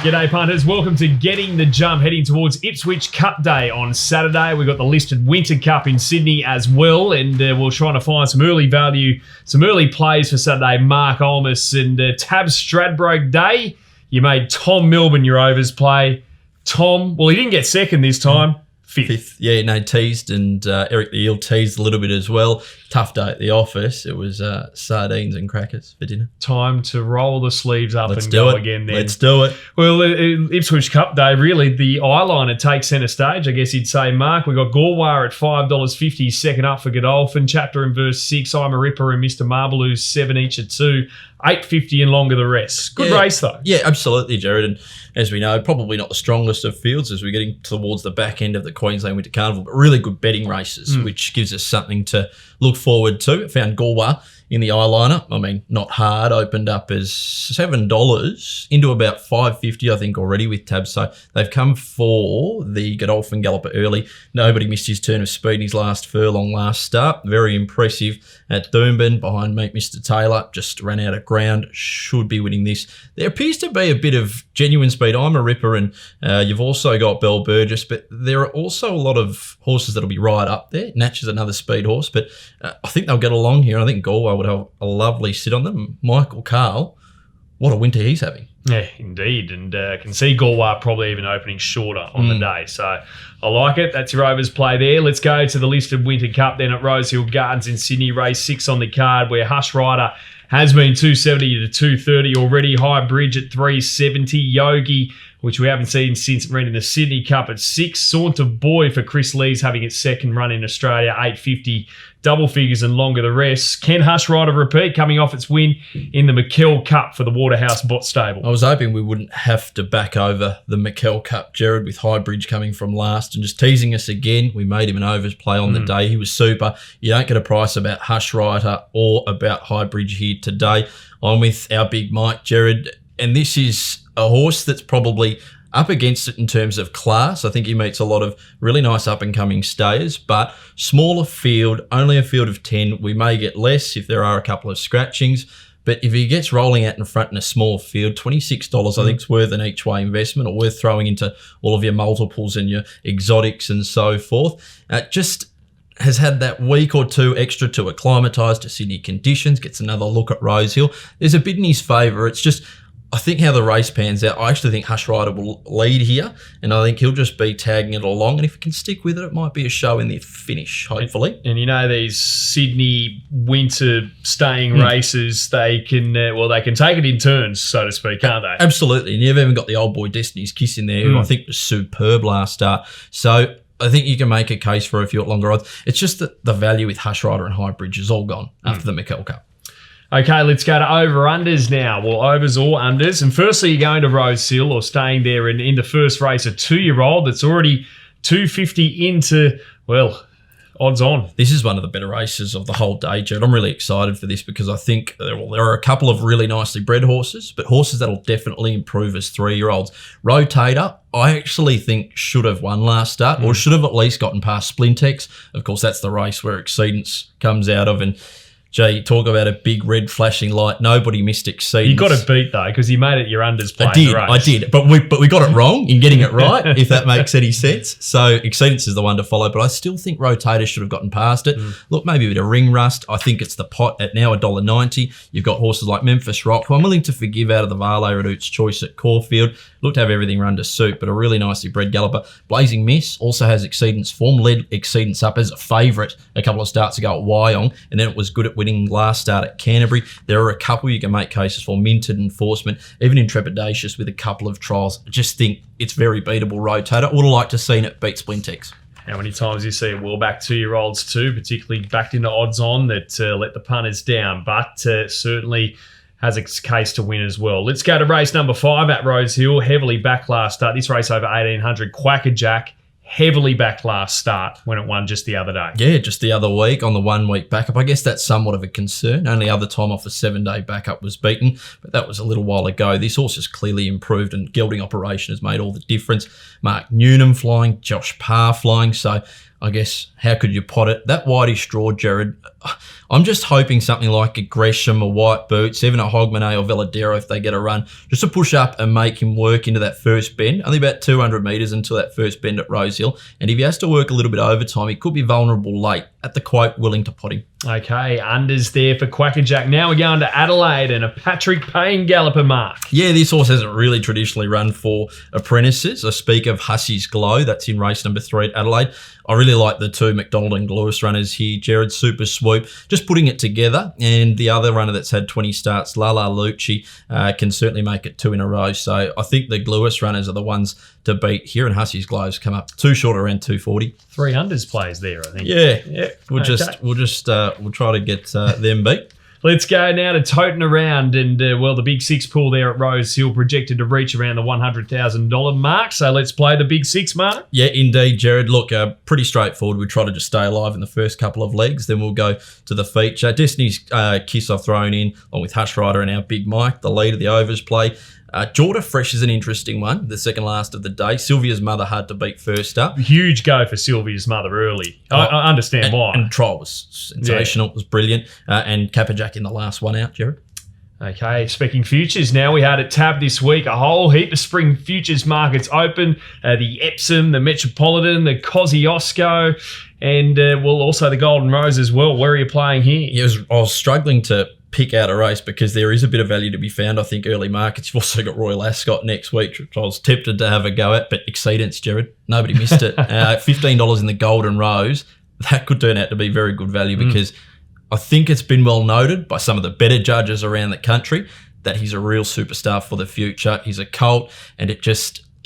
G'day punters, welcome to Getting the Jump, heading towards Ipswich Cup Day on Saturday. We've got the listed Winter Cup in Sydney as well, and we're trying to find some early value, some early plays for Saturday. Marc, Ohlmus and Tab Stradbroke Day. You made Tom Milburn your overs play. Tom, well, he didn't get second this time. Fifth. Yeah, no, teased, and Eric the Eel teased a little bit as well. Tough day at the office. It was sardines and crackers for dinner. Time to roll the sleeves up and go again then. Let's do it. Well, Ipswich Cup Day, really, the eyeliner takes centre stage, I guess you'd say, Marc. We've got Galway at $5.50, second up for Godolphin. Chapter in verse 6, I'm a Ripper and Mr. Marbaloo, 7 each at 2. $8.50 and longer the rest. Good race, though. Yeah, absolutely, Gerard. And as we know, probably not the strongest of fields as we're getting towards the back end of the Queensland Winter Carnival, but really good betting races, which gives us something to look forward to. I found Galway in the eyeliner. I mean, not hard. Opened up as $7 into about $5.50, I think, already with Tab. So they've come for the Godolphin galloper early. Nobody missed his turn of speed in his last furlong last start. Very impressive at Doomben. Behind Meet Mr. Taylor. Just ran out of ground. Should be winning this. There appears to be a bit of genuine speed. I'm a Ripper, and you've also got Bell Burgess, but there are also a lot of horses that'll be right up there. Natch is another speed horse, but I think they'll get along here. I think Galway would have a lovely sit on them. Michael Carl, what a winter he's having. Yeah, indeed. And can see Galway probably even opening shorter on the day. So I like it. That's your overs play there. Let's go to the listed Winter Cup then at Rosehill Gardens in Sydney. Race 6 on the card where Hush Rider has been $2.70 to $2.30 already. High Bridge at $3.70. Yogi, which we haven't seen since running the Sydney Cup at 6. Saunter Boy for Chris Lee's having its second run in Australia, $8.50. Double figures and longer the rest. Can Hush Rider repeat, coming off its win in the McKell Cup for the Waterhouse Bot Stable? I was hoping we wouldn't have to back over the McKell Cup, Gerard, with High Bridge coming from last and just teasing us again. We made him an overs play on the day. He was super. You don't get a price about Hush Rider or about High Bridge here today. I'm with our big Mike, Gerard, and this is a horse that's probably up against it in terms of class. I think he meets a lot of really nice up-and-coming stayers, but smaller field, only a field of 10. We may get less if there are a couple of scratchings, but if he gets rolling out in front in a small field, $26 I think is worth an each-way investment, or worth throwing into all of your multiples and your exotics and so forth. Just has had that week or two extra to acclimatise to Sydney conditions, gets another look at Rosehill. There's a bit in his favour. It's just, I think how the race pans out, I actually think Hush Rider will lead here, and I think he'll just be tagging it along, and if he can stick with it, it might be a show in the finish, hopefully. And you know, these Sydney winter staying races, they can they can take it in turns, so to speak, can't they? Absolutely, and you've even got the old boy Destiny's Kiss in there, who I think was superb last start. So I think you can make a case for a few longer odds. It's just that the value with Hush Rider and High Bridge is all gone after the McKell Cup. Okay, let's go to over-unders now. Well, overs or unders. And firstly, you're going to Rosehill or staying there in the first race, a 2-year-old that's already $2.50 into, well, odds on. This is one of the better races of the whole day, Gerard. I'm really excited for this because I think there are a couple of really nicely bred horses, but horses that'll definitely improve as 3-year-olds. Rotator, I actually think should have won last start, or should have at least gotten past Splintex. Of course, that's the race where Exceedance comes out of, and Jay, talk about a big red flashing light. Nobody missed Exceedance. You got it beat though, because you made it your unders play. I did, but we got it wrong in getting it right, if that makes any sense. So Exceedance is the one to follow, but I still think Rotator should have gotten past it. Look, maybe a bit of ring rust. I think it's the pot at now $1.90. You've got horses like Memphis Rock, who I'm willing to forgive out of the Varley Redout's choice at Caulfield. Looked to have everything run to suit, but a really nicely bred galloper. Blazing Miss also has Exceedance form, led Exceedance up as a favourite a couple of starts ago at Wyong, and then it was good at winning last start at Canterbury. There are a couple you can make cases for, Minted, Enforcement, even Intrepidatious with a couple of trials. I just think it's very beatable Rotator. Would have liked to have seen it beat Splintex. How many times you see well back 2-year-olds too, particularly backed into odds on that let the punters down, but certainly has its case to win as well. Let's go to race number 5 at Rosehill. Heavily back last start. This race over 1,800. Quackerjack, heavily back last start when it won just the other day. Yeah, just the other week on the 1-week backup. I guess that's somewhat of a concern. Only other time off a 7-day backup was beaten, but that was a little while ago. This horse has clearly improved, and gelding operation has made all the difference. Mark Newnham flying, Josh Parr flying. So I guess, how could you pot it? That whitish draw, Gerard, I'm just hoping something like a Gresham or White Boots, even a Hogmanay or Veladero if they get a run, just to push up and make him work into that first bend. Only about 200 metres until that first bend at Rosehill. And if he has to work a little bit overtime, he could be vulnerable late. At the quote, willing to pot him. Okay, unders there for Quackerjack. Now we're going to Adelaide and a Patrick Payne galloper, Marc. Yeah, this horse hasn't really traditionally run for apprentices. I speak of Hussey's Glow. That's in race number 3 at Adelaide. I really like the 2 McDonald and Lewis runners here. Gerard, Super Swoop, just putting it together. And the other runner that's had 20 starts, Lala Lucci, can certainly make it 2 in a row. So I think the Lewis runners are the ones to beat here, and Hussey's Glow's come up 2 short around 240. 3 unders plays there, I think. Yeah. We'll try to get them beat. Let's go now to toting around, and the big 6 pool there at Rosehill projected to reach around the $100,000 mark. So let's play the big 6, Marc. Yeah, indeed, Gerard. Look, pretty straightforward. We try to just stay alive in the first couple of legs, then we'll go to the feature. Destiny's Kiss I've thrown in, along with Hush Rider and our Big Mike, the lead of the overs play. Jordan Fresh is an interesting one, the second last of the day. Sylvia's Mother hard to beat first up. Huge go for Sylvia's Mother early. I understand why. And trial was sensational. It was brilliant. And Capperjack in the last one out, Gerard. Okay, speaking futures now, we had at Tab this week a whole heap of spring futures markets open. The Epsom, the Metropolitan, the Kosciuszko, and also the Golden Rose as well. Where are you playing here? Yeah, I was struggling to pick out a race because there is a bit of value to be found, I think, early markets. You've also got Royal Ascot next week, which I was tempted to have a go at, but exceedance, Gerard. Nobody missed it. $15 in the Golden Rose. That could turn out to be very good value because I think it's been well noted by some of the better judges around the country that he's a real superstar for the future. He's a colt, and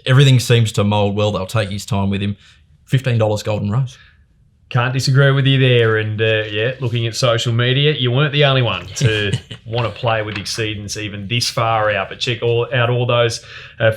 everything seems to mould well. They'll take his time with him. $15 Golden Rose. Can't disagree with you there. And looking at social media, you weren't the only one to want to play with exceedance even this far out. But check out all those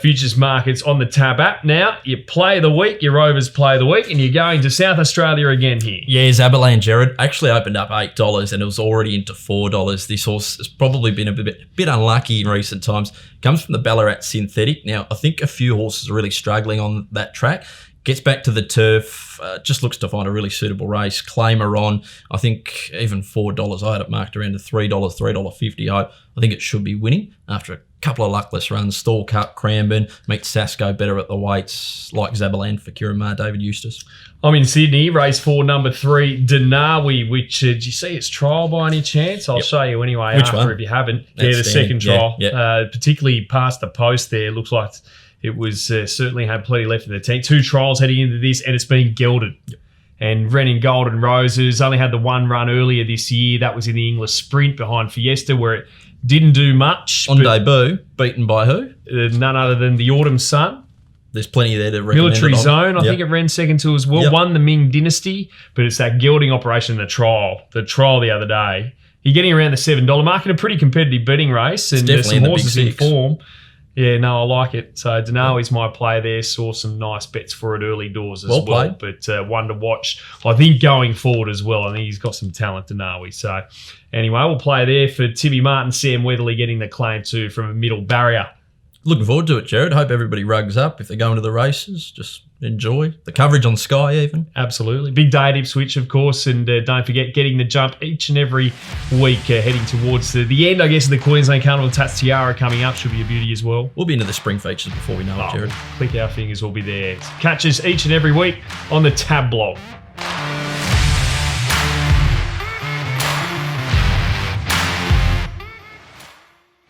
futures markets on the Tab app. Now, you play the week, your Rovers play the week, and you're going to South Australia again here. Yeah, Zabalan, Gerard, actually opened up $8 and it was already into $4. This horse has probably been a bit unlucky in recent times. Comes from the Ballarat Synthetic. Now, I think a few horses are really struggling on that track. Gets back to the turf, just looks to find a really suitable race. Claimer on, I think even $4. I had it marked around to $3, $3.50. I think it should be winning after a couple of luckless runs. Stall Cup, Cranbourne, meets Sasco better at the weights, like Zabalan for Kiramar, David Eustace. I'm in Sydney, race 4, number 3, Denawi, which, did you see its trial by any chance? I'll show you anyway Which after one? If you haven't. That's the second trial, yeah. particularly past the post there. Looks like it was certainly had plenty left in the tank. 2 trials heading into this, and it's been gelded. Yep. And ran in Golden Roses. Only had the 1 run earlier this year. That was in the English Sprint behind Fiesta, where it didn't do much. On debut, beaten by who? None other than the Autumn Sun. There's plenty there to recommend. Military Zone, I think it ran second to as well. Yep. Won the Ming Dynasty, but it's that gelding operation in the trial. The trial the other day. You're getting around the $7 mark in a pretty competitive betting race. And there's some horses in form. Yeah, no, I like it. So Denawi's my play there. Saw some nice bets for it early doors as well. But one to watch, I think, going forward as well. I think he's got some talent, Denawi. So anyway, we'll play there for Timmy Martin, Sam Weatherly getting the claim too from a middle barrier. Looking forward to it, Gerard. Hope everybody rugs up if they're going to the races. Just enjoy the coverage on Sky even. Absolutely. Big day at Ipswich, of course. And don't forget, getting the jump each and every week heading towards the end, I guess, of the Queensland Carnival. Tats Tiara coming up. Should be a beauty as well. We'll be into the spring features before we know it, Gerard. Click our fingers, we'll be there. Catch us each and every week on the Tab blog.